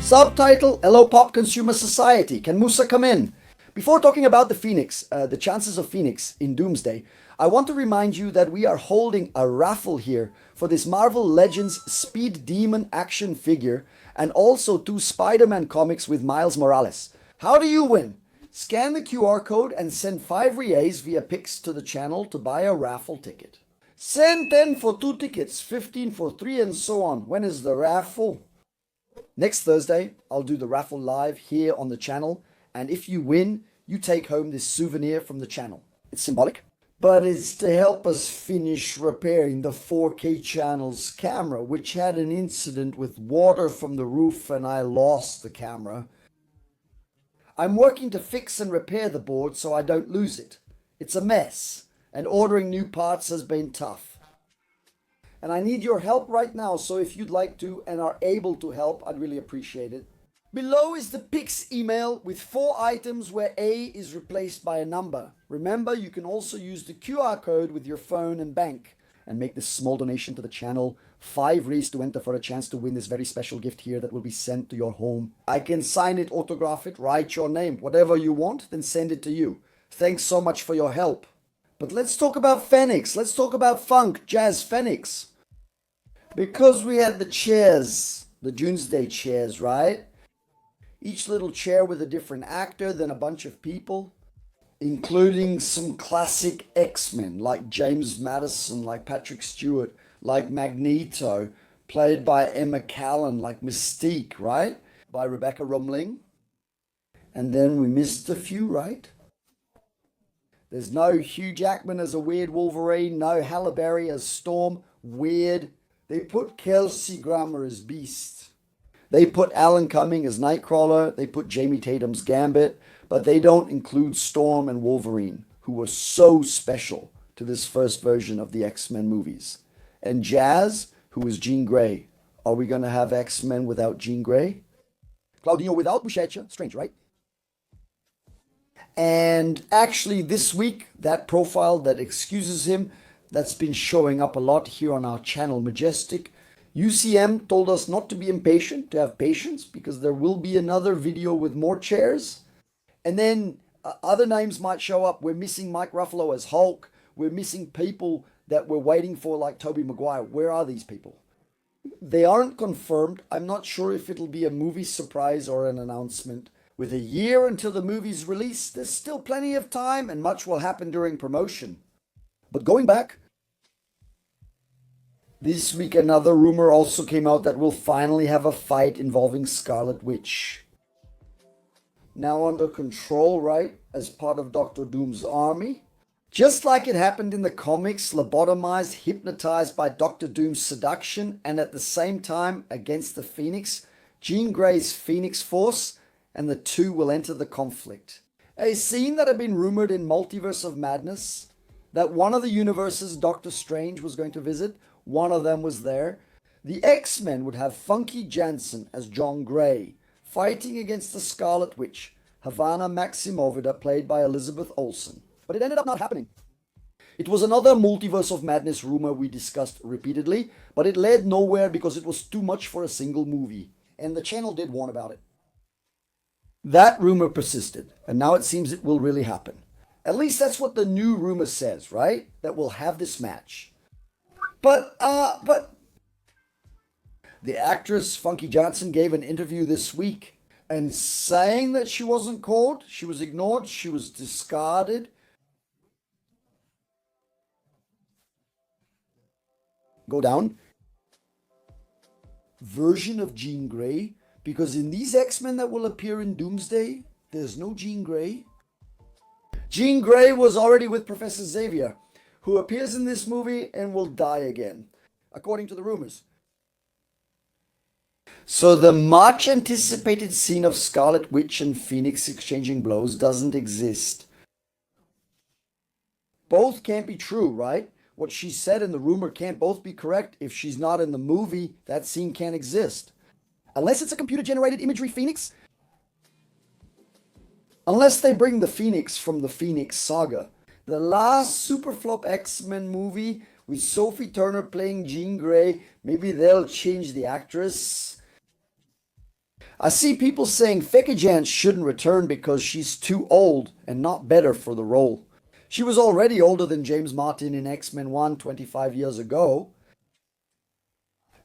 Subtitle, Hello Pop Consumer Society. Can Musa come in? Before talking about the Phoenix, the chances of Phoenix in Doomsday, I want to remind you that we are holding a raffle here for this Marvel Legends Speed Demon action figure and also 2 Spider-Man comics with Miles Morales. How do you win? Scan the QR code and send 5 reais via Pix to the channel to buy a raffle ticket. Send 10 for 2 tickets, 15 for 3 and so on. When is the raffle? Next Thursday, I'll do the raffle live here on the channel, and if you win, you take home this souvenir from the channel. It's symbolic, but it's to help us finish repairing the 4K channel's camera, which had an incident with water from the roof and I lost the camera. I'm working to fix and repair the board so I don't lose it. It's a mess, and ordering new parts has been tough. And I need your help right now, so if you'd like to and are able to help, I'd really appreciate it. Below is the Pix email with 4 items where A is replaced by a number. Remember, you can also use the QR code with your phone and bank and make this small donation to the channel. 5 reais to enter for a chance to win this very special gift here that will be sent to your home. I can sign it, autograph it, write your name, whatever you want, then send it to you. Thanks so much for your help. But let's talk about Phoenix. Let's talk about funk, jazz, Phoenix. Because we had the chairs, the Doomsday chairs, right? Each little chair with a different actor, then a bunch of people, including some classic X-Men like James Madison, like Patrick Stewart, like Magneto, played by Emma Callan, like Mystique, right? By Rebecca Romijn. And then we missed a few, right? There's no Hugh Jackman as a weird Wolverine, no Halle Berry as Storm, weird. They put Kelsey Grammer as Beast. They put Alan Cumming as Nightcrawler. They put Jamie Tatum's Gambit. But they don't include Storm and Wolverine, who were so special to this first version of the X-Men movies. And Jazz, who is Jean Grey. Are we going to have X-Men without Jean Grey? Claudinho without Buchecha. Strange, right? And actually this week, that profile that excuses him, that's been showing up a lot here on our channel, Majestic. UCM told us not to be impatient, to have patience, because there will be another video with more chairs. And then other names might show up. We're missing Mike Ruffalo as Hulk. We're missing people that we're waiting for, like Tobey Maguire. Where are these people? They aren't confirmed. I'm not sure if it'll be a movie surprise or an announcement. With a year until the movie's release, there's still plenty of time and much will happen during promotion. But going back, this week another rumor also came out that we'll finally have a fight involving Scarlet Witch. Now under control, right, as part of Doctor Doom's army. Just like it happened in the comics, lobotomized, hypnotized by Doctor Doom's seduction, and at the same time against the Phoenix, Jean Grey's Phoenix Force, and the two will enter the conflict. A scene that had been rumored in Multiverse of Madness, that one of the universes Doctor Strange was going to visit, one of them was there. The X-Men would have Funky Jansen as John Grey, fighting against the Scarlet Witch, Havana Maximovic, played by Elizabeth Olsen. But it ended up not happening. It was another Multiverse of Madness rumor we discussed repeatedly, but it led nowhere because it was too much for a single movie, and the channel did warn about it. That rumor persisted, and now it seems it will really happen. At least that's what the new rumor says, right? That we'll have this match. But the actress Funky Jansen gave an interview this week and saying that she wasn't called, she was ignored, she was discarded. Go down. Version of Jean Grey. Because in these X-Men that will appear in Doomsday, there's no Jean Grey. Jean Grey was already with Professor Xavier, who appears in this movie and will die again, according to the rumors. So the much anticipated scene of Scarlet Witch and Phoenix exchanging blows doesn't exist. Both can't be true, right? What she said and the rumor can't both be correct. If she's not in the movie, that scene can't exist. Unless it's a computer-generated imagery Phoenix. Unless they bring the Phoenix from the Phoenix Saga. The last super flop X-Men movie with Sophie Turner playing Jean Grey. Maybe they'll change the actress. I see people saying Fekka shouldn't return because she's too old and not better for the role. She was already older than James Martin in X-Men 1 25 years ago.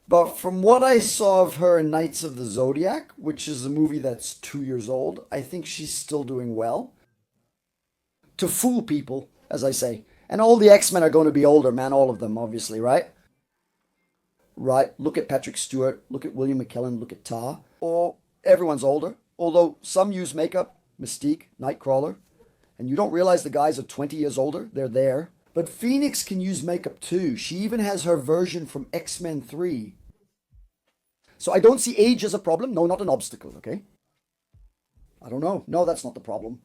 But from what I saw of her in Knights of the Zodiac, which is a movie that's 2 years old, I think she's still doing well. To fool people, as I say. And all the X-Men are going to be older, man, all of them, obviously, right? Right, look at Patrick Stewart, look at William McKellen, look at Tar. Or everyone's older, although some use makeup, Mystique, Nightcrawler. And you don't realize the guys are 20 years older, they're there. But Phoenix can use makeup too. She even has her version from X-Men 3. So I don't see age as a problem. No, not an obstacle, okay? I don't know. No, that's not the problem.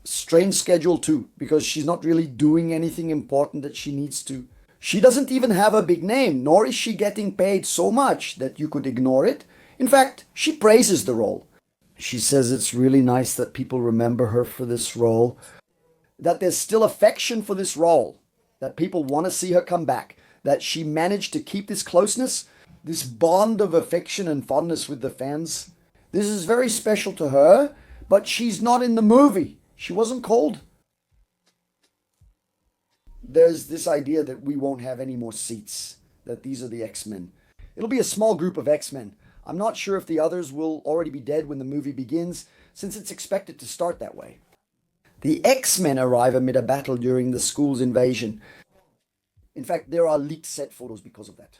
Strange schedule too, because she's not really doing anything important that she needs to. She doesn't even have a big name, nor is she getting paid so much that you could ignore it. In fact, she praises the role. She says it's really nice that people remember her for this role, that there's still affection for this role, that people want to see her come back, that she managed to keep this closeness, this bond of affection and fondness with the fans. This is very special to her, but she's not in the movie. She wasn't called. There's this idea that we won't have any more seats, that these are the X-Men. It'll be a small group of X-Men. I'm not sure if the others will already be dead when the movie begins, since it's expected to start that way. The X-Men arrive amid a battle during the school's invasion. In fact, there are leaked set photos because of that.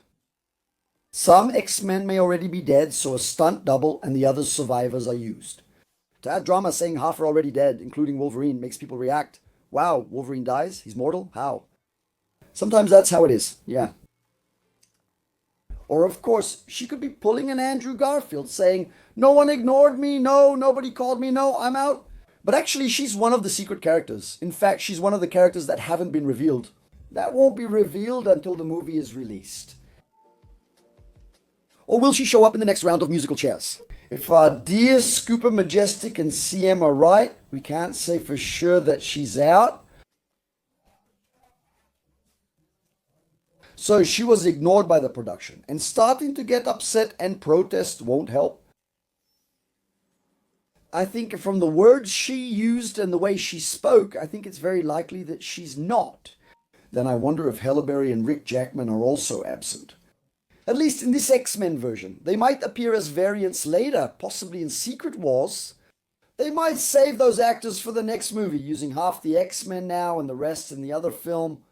Some X-Men may already be dead, so a stunt double and the other survivors are used. To add drama, saying half are already dead, including Wolverine, makes people react. Wow, Wolverine dies? He's mortal? How? Sometimes that's how it is, yeah. Or, of course, she could be pulling an Andrew Garfield, saying, no one ignored me, no, nobody called me, no, I'm out. But actually, she's one of the secret characters. In fact, she's one of the characters that haven't been revealed. That won't be revealed until the movie is released. Or will she show up in the next round of musical chairs? If our dear Scooper Majestic and CM are right, we can't say for sure that she's out. So she was ignored by the production, and starting to get upset and protest won't help. I think from the words she used and the way she spoke, I think it's very likely that she's not. Then I wonder if Halle Berry and Rick Jackman are also absent. At least in this X-Men version. They might appear as variants later, possibly in Secret Wars. They might save those actors for the next movie, using half the X-Men now and the rest in the other film.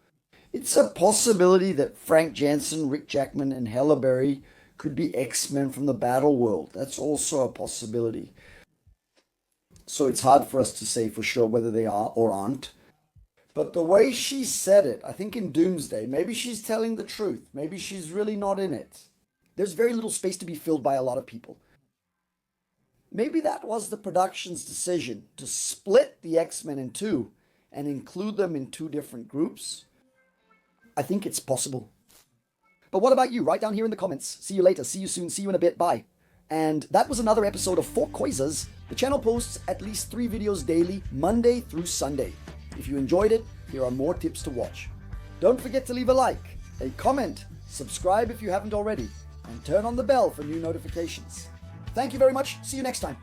It's a possibility that Frank Jansen, Rick Jackman, and Halle Berry could be X-Men from the Battle World. That's also a possibility. So it's hard for us to say for sure whether they are or aren't. But the way she said it, I think in Doomsday, maybe she's telling the truth. Maybe she's really not in it. There's very little space to be filled by a lot of people. Maybe that was the production's decision to split the X-Men in two and include them in two different groups. I think it's possible. But what about you? Write down here in the comments. See you later. See you soon. See you in a bit. Bye. And that was another episode of Four Koizas. The channel posts at least 3 videos daily, Monday through Sunday. If you enjoyed it, here are more tips to watch. Don't forget to leave a like, a comment, subscribe if you haven't already, and turn on the bell for new notifications. Thank you very much. See you next time.